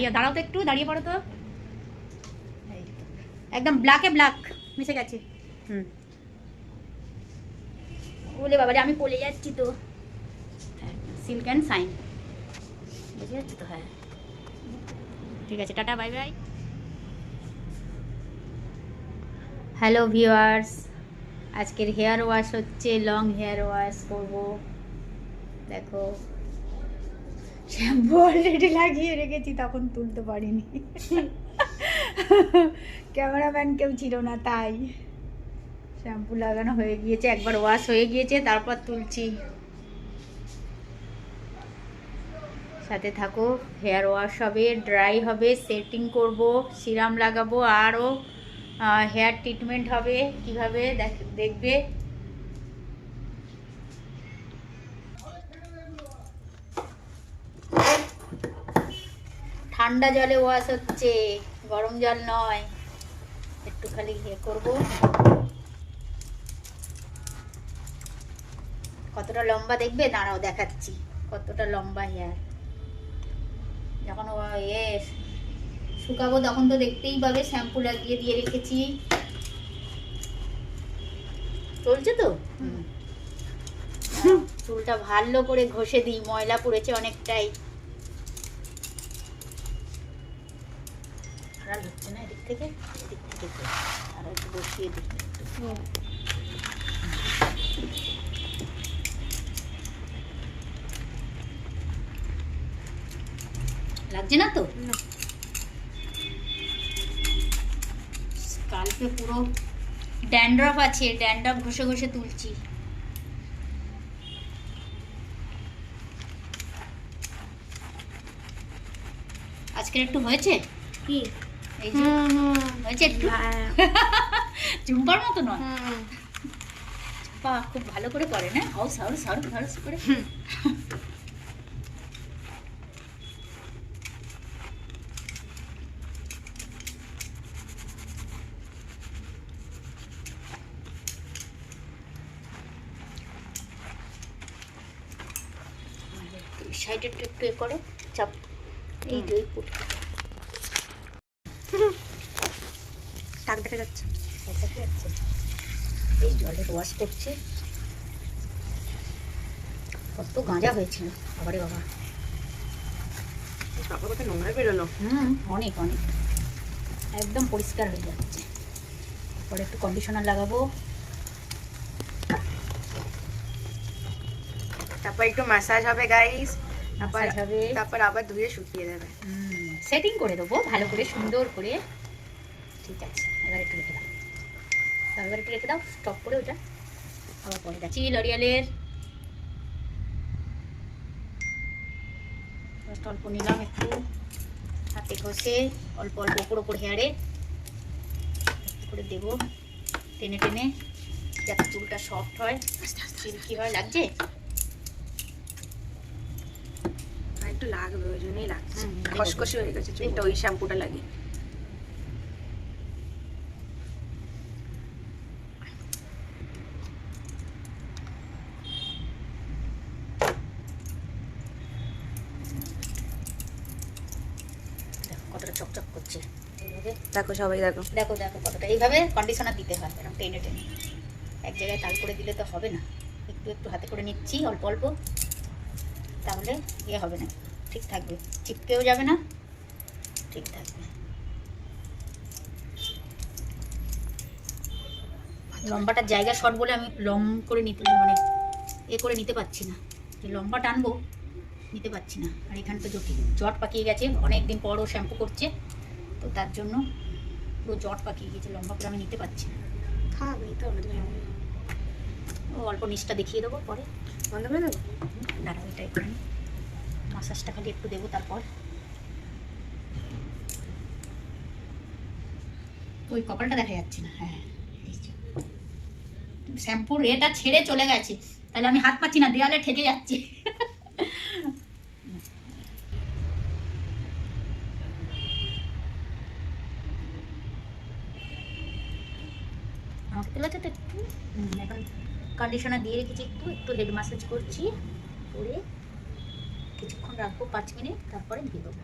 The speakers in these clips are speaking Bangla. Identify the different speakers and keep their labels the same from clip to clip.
Speaker 1: দাঁড়িয়ে দাঁড়াও তো, একটু দাঁড়িয়ে পড়ো তো। একদম ব্ল্যাকে ব্ল্যাক মিশে গেছে। বলে বাবা আমি পলে যাচ্ছি তো। সিল্ক অ্যান্ড সাইন, বুঝে যাচ্ছি তো। হ্যাঁ ঠিক আছে, tata bye bye. Hello viewers, আজকের হেয়ার ওয়াশ হচ্ছে, লং হেয়ার ওয়াশ করব। দেখো শ্যাম্পু অলরেডি লাগিয়ে রেখেছি, তখন তুলতে পারিনি। ক্যামেরাম্যান কেউ ছিল না, তাই শ্যাম্পু লাগানো হয়ে গিয়েছে, একবার ওয়াশ হয়ে গিয়েছে, তারপর তুলছি। সাথে থাকো, হেয়ার ওয়াশ হবে, ড্রাই হবে, সেটিং করব, সিরাম লাগাবো, আরও হেয়ার ট্রিটমেন্ট হবে, কিভাবে দেখবে। ঠান্ডা জলে ওয়াশ হচ্ছে, গরম জল নয়। একটু খালি ইয়ে করবো। কতটা লম্বা দেখবে, দাঁড়াও দেখাচ্ছি কতটা লম্বা হেয়ার। যখন শুকাবো তখন তো দেখতেই পাবে, শ্যাম্পু লাগিয়ে দিয়ে রেখেছি। চলছে তো। চুলটা ভালো করে ঘষে দিই, ময়লা পড়েছে অনেকটাই। আড়াল হচ্ছে না এদিক থেকে, এদিক থেকে আর একটু বসিয়ে দিই। লাগছে না তো? কালকে পুরো ড্যান্ড্রফ আছে, ড্যান্ড্রফ ঘষে ঘষে তুলছি। আজকের একটু হয়েছে কি, এই যে হয়েছে একটু, চুম্পার মতো নয়। চুম্পা খুব ভালো করে করে না, হাউস হাউস হাউস হাউস করে। সাইডে একটু এ করো, চাপ, এই যে টাক দেখা যাচ্ছে, এই জলে ওয়াশ করছে। কত গাঁজা হয়েছিল, বাবারে বাবা, কত নোংরা বেরোলো। অনেক অনেক, একদম পরিষ্কার হয়ে যাচ্ছে। পরে একটু কন্ডিশনার লাগাবো,
Speaker 2: তারপর একটু ম্যাসাজ হবে গাইস, তারপর আবার ধুয়ে শুকিয়ে দেবে।
Speaker 1: সেটিং করে দেবো ভালো করে, সুন্দর করে। ঠিক আছে, এবার একটু রেখে দাও, এবার একটু রেখে দাও, স্টপ করে ওটা আবার পরে যাচ্ছি। লরিয়ালের অল্প নিলাম, একটু হাতে ঘষে অল্প অল্প ওপর ওপর হেয়ারে করে দেবো, টেনে টেনে, যাতে চুলটা সফট হয়, সিল্কি হয়। লাগছে
Speaker 2: একটু লাগবে, ওই জন্যই লাগছে, খসখসে হয়ে গেছে চুলটা ওই শ্যাম্পুটা লাগিয়ে।
Speaker 1: কতটা চকচক করছে,
Speaker 2: দেখো সবাই দেখো,
Speaker 1: দেখো দেখো কতটা। এইভাবে কন্ডিশনার দিতে হয়, এরকম টেনে টেনে, এক জায়গায় তাল করে দিলে তো হবে না, একটু একটু হাতে করে নিচ্ছি অল্প অল্প, তাহলে ইয়ে হবে না, ঠিক থাকবে, চিপকেও যাবে না, ঠিক থাকবে। লম্বাটার জায়গা শর্ট বলে আমি লং করে নিতে, মানে এ করে নিতে পারছি না, যে লম্বা টানবো নিতে পারছি না। আর এখানে তো জট পাকিয়ে গেছে, অনেক দিন পরও শ্যাম্পু করছে, তো তার জন্য পুরো জট পাকিয়ে গেছে, লম্বা করে আমি নিতে পারছি না। ও অল্প নিচটা দেখিয়ে দেবো পরে,
Speaker 2: বন্ধ করে দেবো,
Speaker 1: দাঁড়াও এটা একটু মাসাজটা খালি একটু দেবো, তারপর ওই কপালটা দেখা যাচ্ছে না। হ্যাঁ, শ্যাম্পুর এটা ছেড়ে চলে গেছে, তাহলে আমি হাত পাচ্ছি না, দেয়ালে ঠেকে যাচ্ছি। আমাকে তেল আছে তো একটু, এখন কন্ডিশনার দিয়ে রেখেছি, একটু একটু হেড ম্যাসাজ করছি, করে কিছুক্ষণ রাখবো 5 মিনিট, তারপরে দিয়ে দেবো।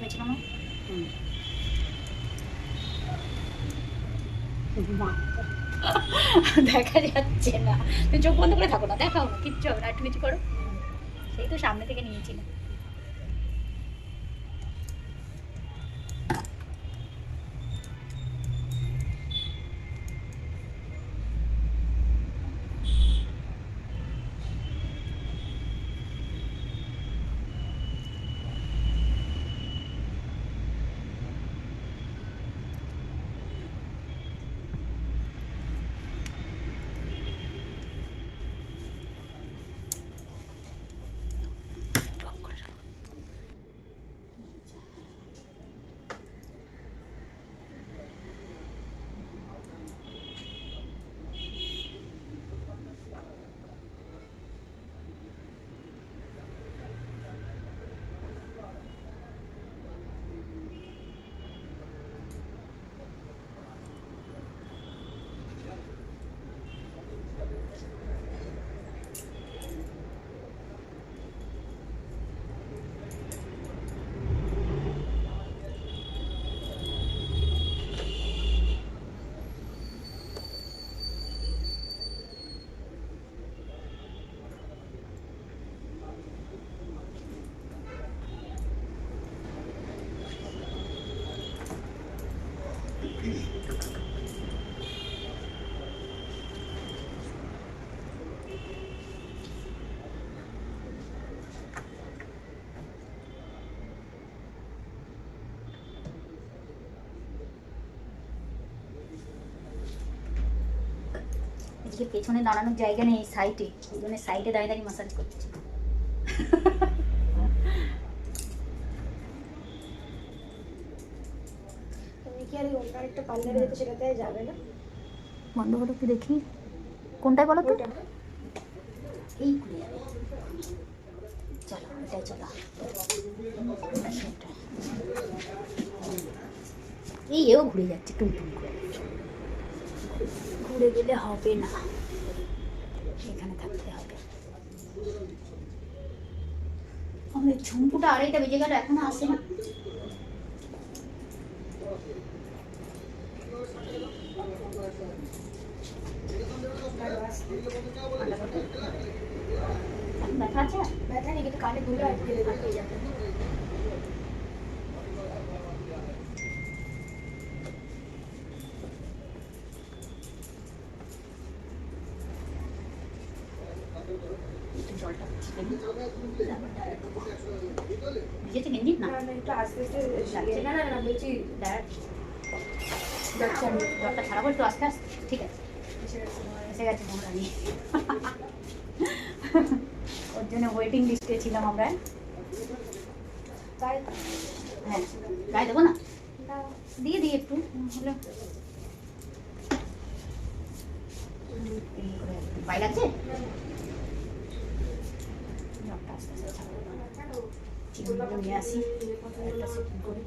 Speaker 1: রেখেছিলাম না? দেখা যাচ্ছে না, তুমি চোখ বন্ধ করে থাকো না, দেখাও না, কিচ্ছু হবে না, একটু কিছু করো। সেই তো সামনে থেকে নিয়েছি না। এদিকে পেছনে দাঁড়ানোর জায়গা নেই, সাইডে, ওই জন্য সাইডে দাঁড়িয়ে দাঁড়িয়ে মাসাজ করছি।
Speaker 2: তুমি কি আর অন্য একটা পার্লারে যেতে সেটাতে যাবে না?
Speaker 1: বন্ধ করো একটু দেখি, কোনটায় বলো তো? এই ঘুরে যাবে, চলো এটাই চলো। এই এও ঘুরে যাচ্ছে টুমটুম করে, ঘুরে গেলে হবে না, এখানে থাকতে হবে। আমাদের ঝুমকুটা 2:30 বেজে গেল, এখনো আসে না। ব্যথা আছে?
Speaker 2: ব্যথা নেই, কিন্তু কানে ধুলে আটকে যাবে।
Speaker 1: জলটা ভিজেছে গেঞ্জি না?
Speaker 2: একটু আস্তে আস্তে
Speaker 1: যাচ্ছে
Speaker 2: না, বলছি
Speaker 1: জলটা ছাড়াবো একটু আস্তে আস্তে, ঠিক আছে? এসে গেছে তোমরা নিয়ে, ওর জন্য ওয়েটিং লিস্টে ছিলাম আমরা। হ্যাঁ গায়ে দেবো না, দিয়ে দিই একটু হলে। ভয় লাগছে? আস্তে আস্তে ছাড়াবো, চিকেনগুলো নিয়ে আসি, একটা সেটিং করি।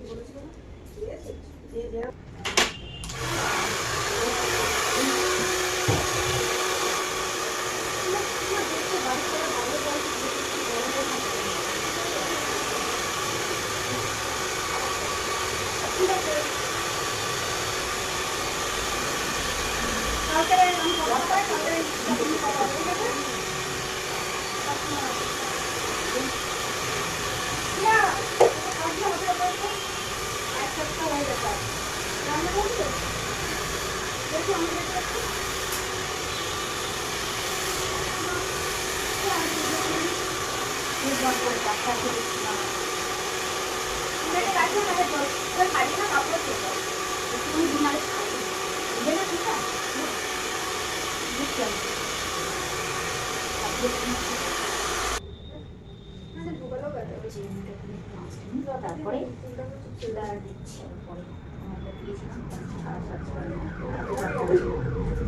Speaker 1: তারপরে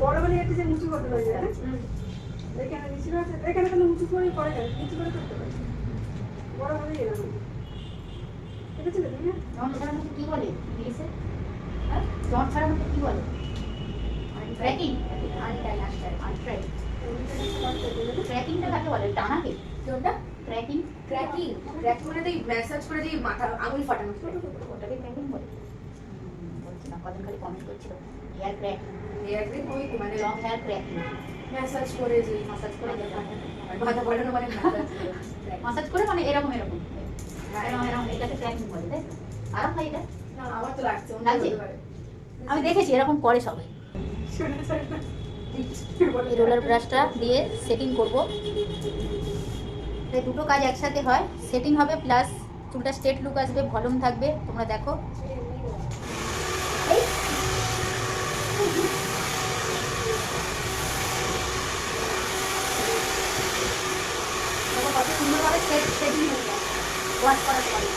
Speaker 2: বড় মানে একটা যে নিচু করতে পারে, এখানে নিচু আছে, এখানে তাহলে উঁচু করে পড়ে যাবে, নিচু করে করতে পারে। বড় মানে এরকম ঠিক আছে। তুমি
Speaker 1: জন ছাড়ানোকে কি বলে ইংলিশে? জন ছাড়ানোকে কি বলে? ট্র্যাকিং। ট্র্যাকিংটা কাকে বলে? টানাকে?
Speaker 2: কোনটা?
Speaker 1: ক্র্যাকিং
Speaker 3: ক্র্যাকিং ক্র্যাকিং মানে তো এই ম্যাসাজ করে যে মাথা আঙুল ফাটানো
Speaker 1: ওটাকে ক্র্যাকিং বলে বলছিলাম কদিন খালি কমেন্ট করছিল হেয়ার ক্র্যাকিং
Speaker 3: হেয়ার ক্র্যাক ওই মানে
Speaker 1: লং হেয়ার ক্র্যাকিং
Speaker 3: ম্যাসাজ করে যে
Speaker 1: মাসাজ করে
Speaker 3: মাথা ফাটানো মানে
Speaker 1: মাসাজ করে মানে এরকম এরকম এরকম এরকম এটাকে ক্র্যাকিং বলে তাই তো? আরাম হয় এটা
Speaker 3: না আমার তো লাগছে
Speaker 1: লাগছে? আমি দেখেছি এরকম করে সবাই এই রোলার ব্রাশটা দিয়ে সেটিং করব এই দুটো কাজ একসাথে হয় সেটিং হবে প্লাস চুলটা স্ট্রেট লুক আসবে ভলিউম থাকবে তোমরা দেখো দেখো কত সুন্দরভাবে সেটিং হয়ে যায় ওয়াশ করার পরে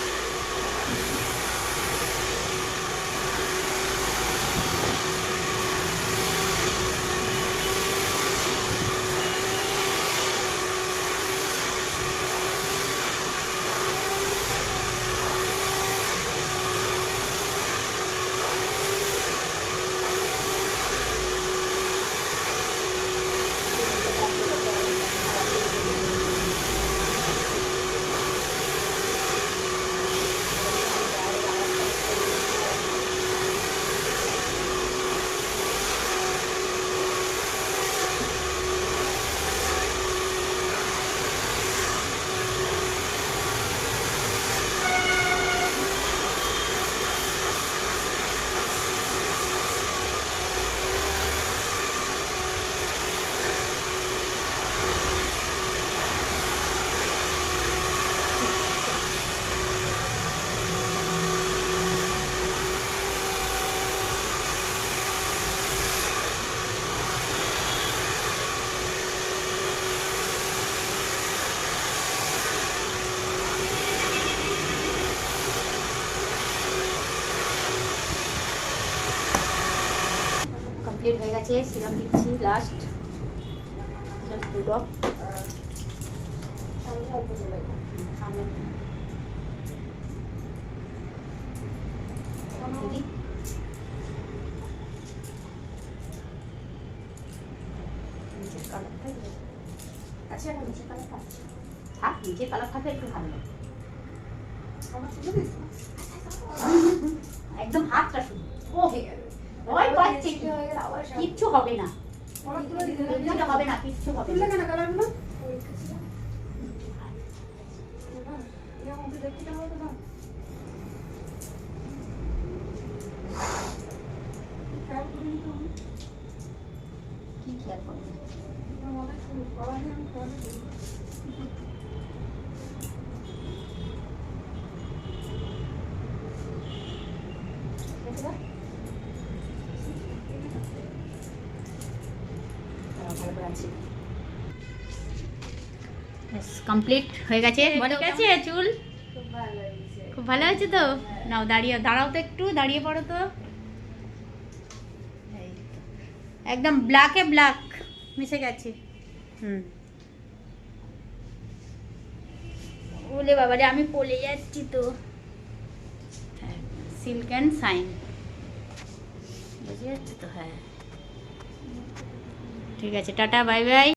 Speaker 1: কমপ্লিট হয়ে গেছে সিরাম দিচ্ছি লাস্ট জাস্ট 2 ড্রপ সামনে দিদি নিচের কালারটা
Speaker 3: আচ্ছা এখন নিচে কালার পাচ্ছি
Speaker 1: থাক নিচের কালার থাকলে একটু ভালো লাগে
Speaker 3: আমার চুলে দিস
Speaker 1: একদম হাতটা শুধু
Speaker 3: ও হয়ে গেল
Speaker 1: ভয় পাচ্ছি
Speaker 3: কি হয়ে গেল আবার
Speaker 1: কিচ্ছু হবে না
Speaker 3: আমার চুলে দিতে
Speaker 1: কিচ্ছু হবে না কিচ্ছু হবে
Speaker 3: তুললে
Speaker 1: না
Speaker 3: কেন কালারগুলো ওই কিছু এর মধ্যে দেখতে হবে না খেয়াল করে নিতে হবে
Speaker 1: কি খেয়াল করবে
Speaker 3: আমার অনেক কলা দিয়ে আমি খেয়াল করি
Speaker 1: কমপ্লিট হয়ে গেছে ঠিক আছে চুল
Speaker 3: খুব ভালো লাগছে
Speaker 1: খুব ভালো হয়েছে তো নাও দাঁড়াও তো একটু দাঁড়িয়ে পড়ো তো এই তো। একদম ব্ল্যাকে ব্ল্যাক মিশে গেছে বলে বাবা রে আমি পলে যাচ্ছি তো সিল্ক অ্যান্ড শাইন বুঝে যাচ্ছে তো হ্যাঁ ঠিক আছে টাটা বাই বাই